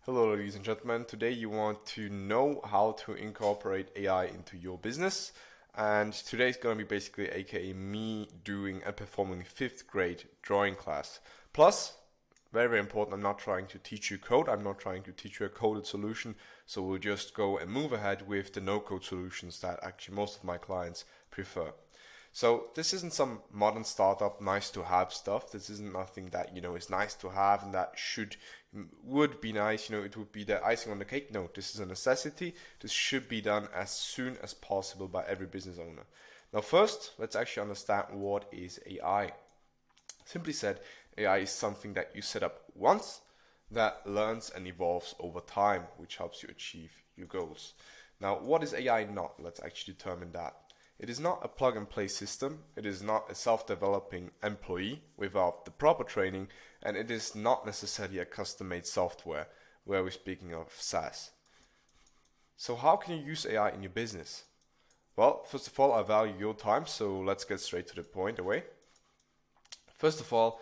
Hello, ladies and gentlemen. Today you want to know how to incorporate AI into your business. And today is going to be basically aka me doing and performing 5th grade drawing class. Plus, very, very important, I'm not trying to teach you code. I'm not trying to teach you a coded solution. So we'll just go and move ahead with the no-code solutions that actually most of my clients prefer. So this isn't some modern startup nice to have stuff. This isn't nothing that, is nice to have and that would be nice, it would be the icing on the cake. No, this is a necessity. This should be done as soon as possible by every business owner. Now first, let's actually understand what is AI. Simply said, AI is something that you set up once that learns and evolves over time, which helps you achieve your goals. Now, what is AI not? Let's actually determine that. It is not a plug-and-play system, it is not a self-developing employee without the proper training, and it is not necessarily a custom-made software, where we're speaking of SaaS. So how can you use AI in your business? Well, first of all, I value your time, so let's get straight to the point away. First of all,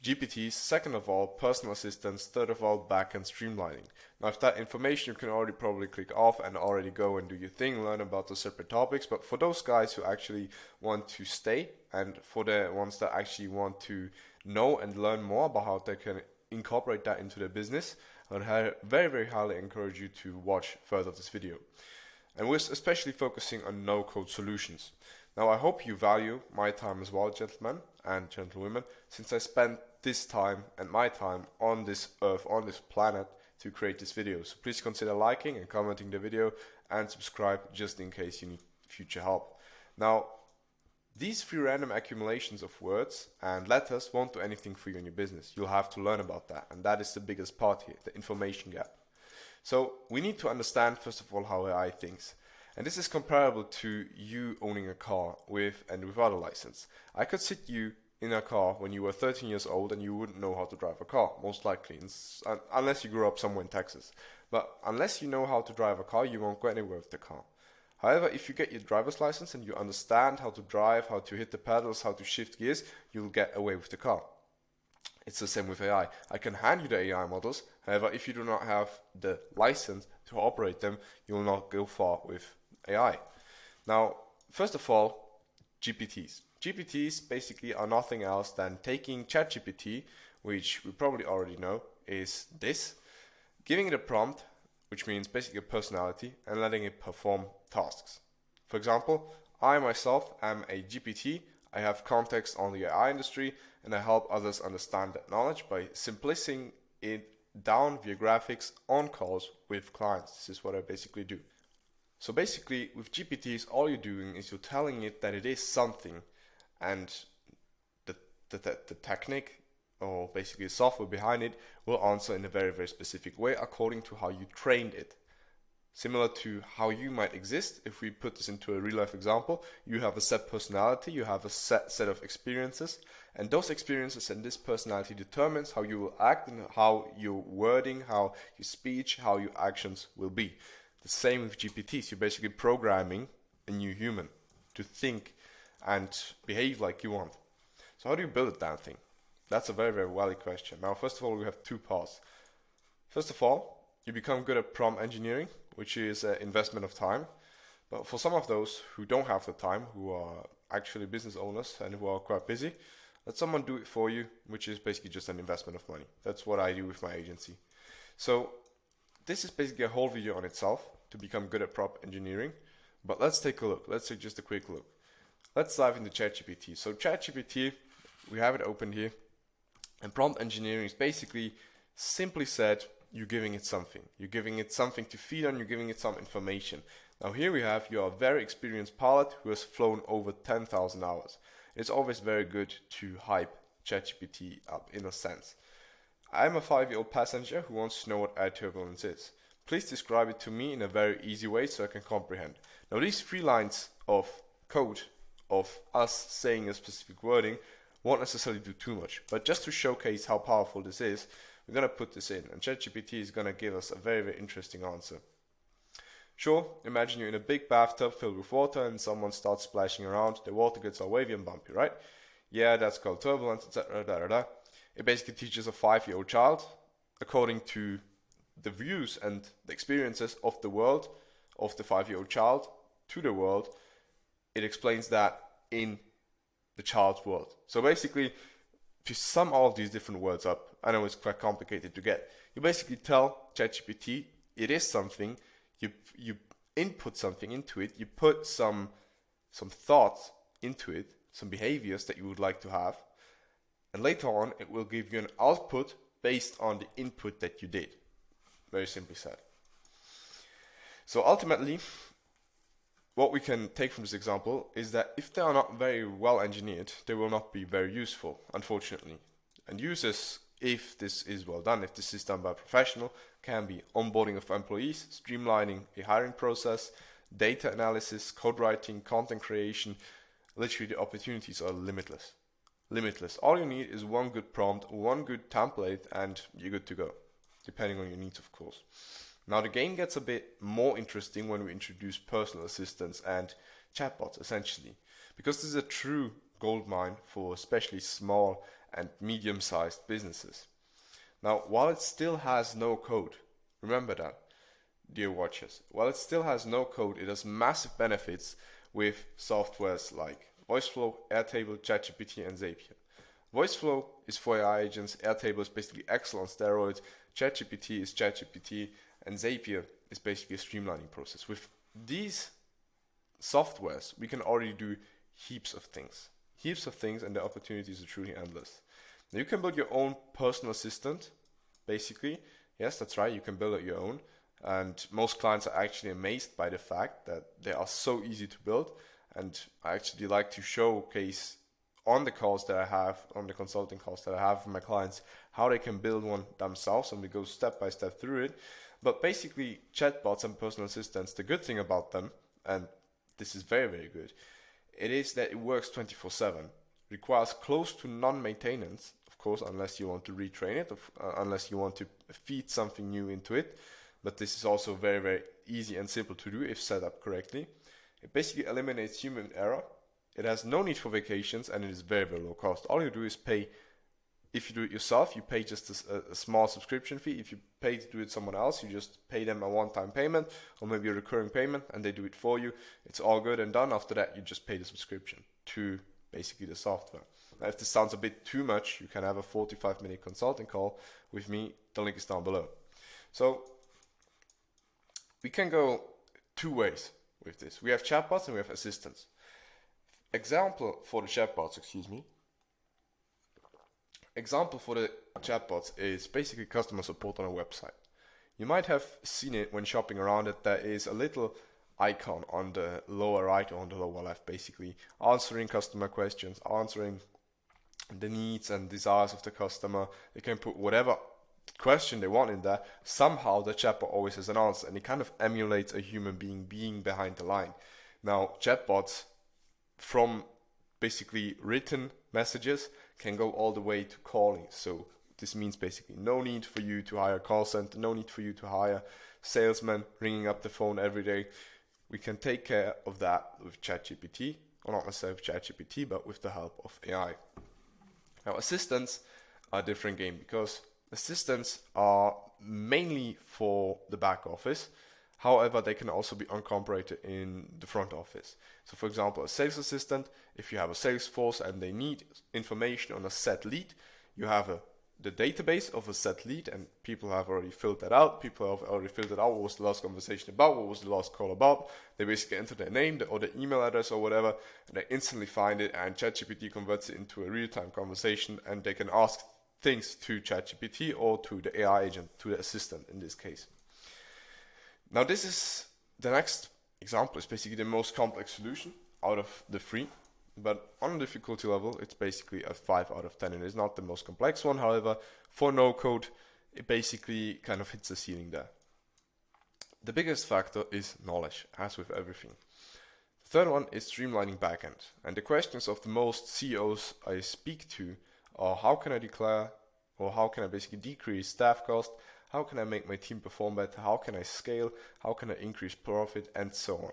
GPTs, second of all, personal assistants, third of all, backend streamlining. Now, if that information you can already probably click off and already go and do your thing, learn about the separate topics, but for those guys who actually want to stay and for the ones that actually want to know and learn more about how they can incorporate that into their business, I would very, very highly encourage you to watch further this video. And we're especially focusing on no-code solutions. Now, I hope you value my time as well, gentlemen and gentlewomen, since I spent this time and my time on this earth, on this planet, to create this video. So please consider liking and commenting the video and subscribe just in case you need future help. Now, these 3 random accumulations of words and letters won't do anything for you in your business. You'll have to learn about that, and that is the biggest part here, the information gap. So we need to understand, first of all, how AI thinks. And this is comparable to you owning a car with and without a license. I could sit you in a car when you were 13 years old and you wouldn't know how to drive a car, most likely, unless you grew up somewhere in Texas. But unless you know how to drive a car, you won't go anywhere with the car. However, if you get your driver's license and you understand how to drive, how to hit the pedals, how to shift gears, you'll get away with the car. It's the same with AI. I can hand you the AI models. However, if you do not have the license to operate them, you will not go far with AI. Now, first of all, GPTs. GPTs basically are nothing else than taking ChatGPT, which we probably already know is this, giving it a prompt, which means basically a personality, and letting it perform tasks. For example, I myself am a GPT. I have context on the AI industry, and I help others understand that knowledge by simplifying it down via graphics on calls with clients. This is what I basically do. So basically, with GPTs, all you're doing is you're telling it that it is something, and the technique, or basically the software behind it, will answer in a very, very specific way according to how you trained it. Similar to how you might exist, if we put this into a real-life example, you have a set personality, you have a set of experiences, and those experiences and this personality determines how you will act and how your wording, how your speech, how your actions will be. The same with GPTs. You're basically programming a new human to think and behave like you want. So how do you build a damn thing? That's a very, very valid question. Now, first of all, we have 2 parts. First of all, you become good at prompt engineering, which is an investment of time. But for some of those who don't have the time, who are actually business owners and who are quite busy, let someone do it for you, which is basically just an investment of money. That's what I do with my agency. So this is basically a whole video on itself to become good at prompt engineering. But let's take a look. Let's take just a quick look. Let's dive into ChatGPT. So ChatGPT, we have it open here. And prompt engineering is basically, simply said, you're giving it something. You're giving it something to feed on, you're giving it some information. Now here we have your very experienced pilot who has flown over 10,000 hours. It's always very good to hype ChatGPT up in a sense. I'm a 5-year-old passenger who wants to know what air turbulence is. Please describe it to me in a very easy way so I can comprehend. Now these 3 lines of code of us saying a specific wording won't necessarily do too much, but just to showcase how powerful this is, we're going to put this in, and ChatGPT is going to give us a very, very interesting answer. Sure, imagine you're in a big bathtub filled with water and someone starts splashing around, the water gets all wavy and bumpy, right? Yeah, that's called turbulence, etc. It basically teaches a 5-year-old child, according to the views and the experiences of the world, of the 5-year-old child to the world. It explains that in the child's world. So basically, to sum all of these different words up, I know it's quite complicated to get. You basically tell ChatGPT it is something, you input something into it, you put some thoughts into it, some behaviors that you would like to have, and later on it will give you an output based on the input that you did. Very simply said. So ultimately, what we can take from this example is that if they are not very well engineered, they will not be very useful, unfortunately. And users, if this is well done, if this is done by a professional, can be onboarding of employees, streamlining a hiring process, data analysis, code writing, content creation. Literally, the opportunities are limitless. Limitless. All you need is one good prompt, one good template, and you're good to go, depending on your needs, of course. Now, the game gets a bit more interesting when we introduce personal assistants and chatbots, essentially, because this is a true goldmine for especially small and medium-sized businesses. Now, while it still has no code, remember that, dear watchers, while it still has no code, it has massive benefits with softwares like VoiceFlow, Airtable, ChatGPT, and Zapier. VoiceFlow is for AI agents, Airtable is basically Excel on steroids, ChatGPT is ChatGPT, and Zapier is basically a streamlining process. With these softwares, we can already do heaps of things, and the opportunities are truly endless. Now, you can build your own personal assistant, basically. Yes, that's right, you can build it your own. And most clients are actually amazed by the fact that they are so easy to build. And I actually like to showcase on the calls that I have, on the consulting calls that I have with my clients, how they can build one themselves, and we go step by step through it. But basically, chatbots and personal assistants, the good thing about them, and this is very, very good, it is that it works 24/7, requires close to non-maintenance, of course, unless you want to retrain it, unless you want to feed something new into it. But this is also very, very easy and simple to do if set up correctly. It basically eliminates human error. It has no need for vacations, and it is very, very low cost. All you do is pay. If you do it yourself, you pay just a small subscription fee. If you pay to do it someone else, you just pay them a one-time payment or maybe a recurring payment, and they do it for you. It's all good and done. After that, you just pay the subscription to basically the software. Now, if this sounds a bit too much, you can have a 45-minute consulting call with me. The link is down below. So we can go two ways with this. We have chatbots and we have assistants. Example for the chatbots is basically customer support on a website. You might have seen it when shopping around it. There is a little icon on the lower right or on the lower left, basically answering customer questions, answering the needs and desires of the customer. They can put whatever question they want in there. Somehow the chatbot always has an answer, and it kind of emulates a human being behind the line. Now, chatbots from basically written messages can go all the way to calling. So this means basically no need for you to hire a call center, no need for you to hire salesmen ringing up the phone every day. We can take care of that with ChatGPT, or not necessarily with ChatGPT, but with the help of AI. Now, assistants are a different game, because assistants are mainly for the back office. However, they can also be incorporated in the front office. So for example, a sales assistant, if you have a sales force and they need information on a set lead, you have the database of a set lead, and people have already filled that out. People have already filled it out. What was the last conversation about? What was the last call about? They basically enter their name or their email address or whatever, and they instantly find it, and ChatGPT converts it into a real-time conversation, and they can ask things to ChatGPT or to the AI agent, to the assistant in this case. Now, this is the next example. Is basically the most complex solution out of the three, but on a difficulty level, it's basically a 5 out of 10. It is not the most complex one. However, for no code, it basically kind of hits the ceiling there. The biggest factor is knowledge, as with everything. The third one is streamlining backend. And the questions of the most CEOs I speak to are: how can I declare, or how can I basically decrease staff cost? How can I make my team perform better? How can I scale? How can I increase profit? And so on.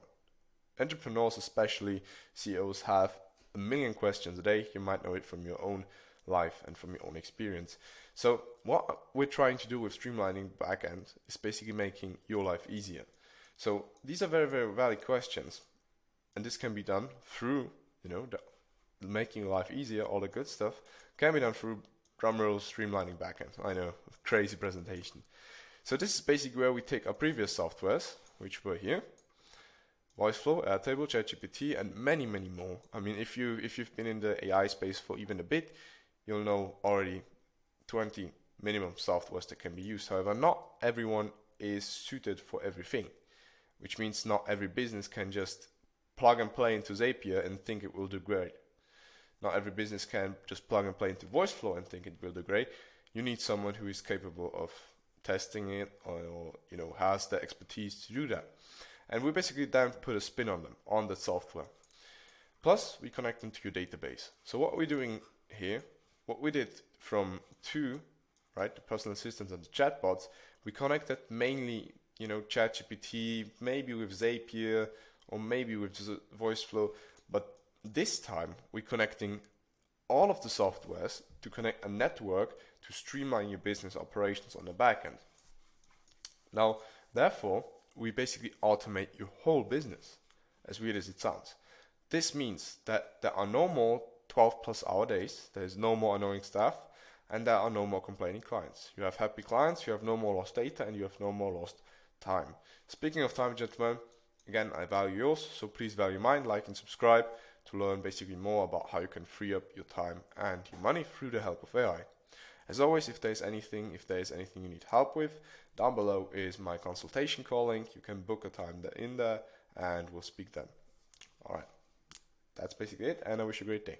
Entrepreneurs, especially CEOs, have a million questions a day. You might know it from your own life and from your own experience. So what we're trying to do with streamlining backend is basically making your life easier. So these are very, very valid questions, and this can be done through, making life easier, all the good stuff can be done through drumroll streamlining backend. I know, crazy presentation. So this is basically where we take our previous softwares, which were here, VoiceFlow, Airtable, ChatGPT, and many, many more. I mean, if you've been in the AI space for even a bit, you'll know already 20 minimum softwares that can be used. However, not everyone is suited for everything, which means not every business can just plug and play into Zapier and think it will do great. Not every business can just plug and play into VoiceFlow and think it will do great. You need someone who is capable of testing it or has the expertise to do that. And we basically then put a spin on them, on the software. Plus, we connect them to your database. So what we're doing here, what we did from two, right, the personal assistants and the chatbots, we connected mainly, ChatGPT, maybe with Zapier, or maybe with VoiceFlow, but this time we're connecting all of the softwares to connect a network to streamline your business operations on the back end. Now, therefore, we basically automate your whole business, as weird as it sounds. This means that there are no more 12 plus hour days, there is no more annoying staff, and there are no more complaining clients. You have happy clients, you have no more lost data, and you have no more lost time. Speaking of time, gentlemen, again, I value yours, so please value mine, like and subscribe to learn basically more about how you can free up your time and your money through the help of AI. As always, if there is anything you need help with, down below is my consultation call link. You can book a time in there and we'll speak then. Alright, that's basically it, and I wish you a great day.